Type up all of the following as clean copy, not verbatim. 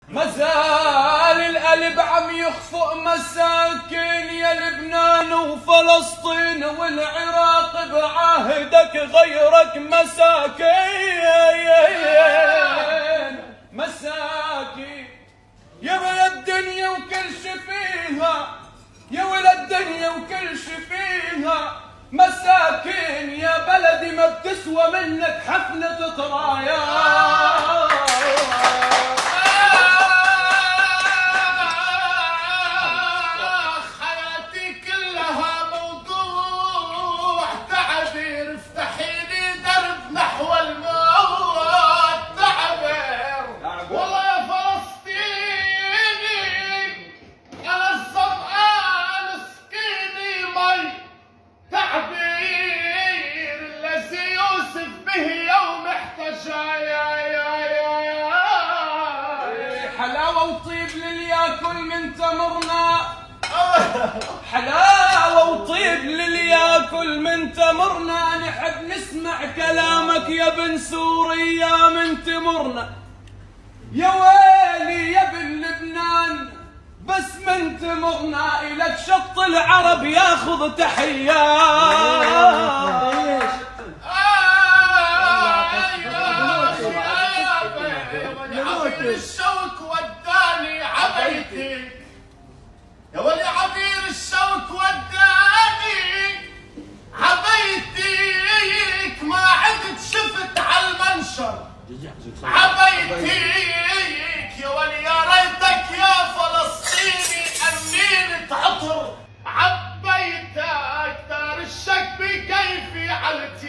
مازال القلب عم يخفق مساكن يا لبنان وفلسطين والعراق بعهدك غيرك مساكين يا ولد الدنيا وكل شي فيها، يا ولد الدنيا وكل شي فيها مساكين، يا بلدي ما بتسوى منك حفلة طرايا. حياتي كلها موضوع تعبير، افتحي لي درب نحو الموت تعبير. والله يا فلسطيني انا الظمآن اسقيني مي تعبير الذي يوصف به يوم احتجى. حلاوة وطيب للياكل من تمرنا، حلاوة وطيب للياكل من تمرنا، نحب نسمع كلامك يا بن سوريا من تمرنا. يا ويلي يا بن لبنان بس من تمرنا، إلك شط العرب ياخذ تحيات. الشوك وداني عبيتك يا ولي، عبير الشوك وداني عبيتك، ما عدت شفت على المنشر عبيتك يا ولي، يا ريتك يا فلسطيني أمينة عطر عبيتك، دار الشك بكيفي علت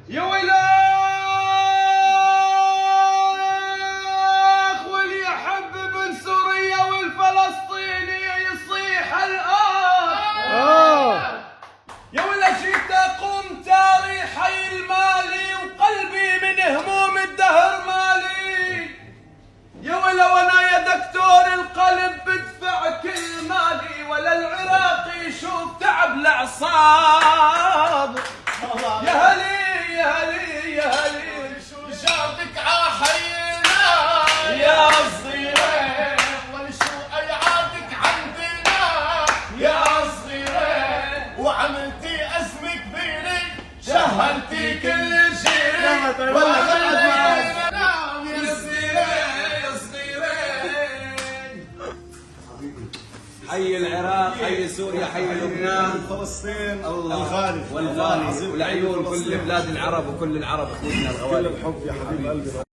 يا ولا يا ولا جيت اقوم تاري حي المالي وقلبي من هموم الدهر مالي. يا ولا وانا يا دكتور القلب بدفع كل مالي، ولا العراقي يشوف تعب الاعصاب. يا هلي يا هلي يا هلي شو جابك عحينا يا صغيرة، ولشو ايعادك عندنا يا صغيرة، وعملتي أزمة كبيرة شهرتي كل شيء. والله يا صغيرة يا صغيرة. حي العراق، حي سوريا، حي لبنان، فلسطين الله الغالي والغالي، والعيون كل بلاد العرب وكل العرب اخوتنا الغوالي. كل الحب يا حبيب قلبي.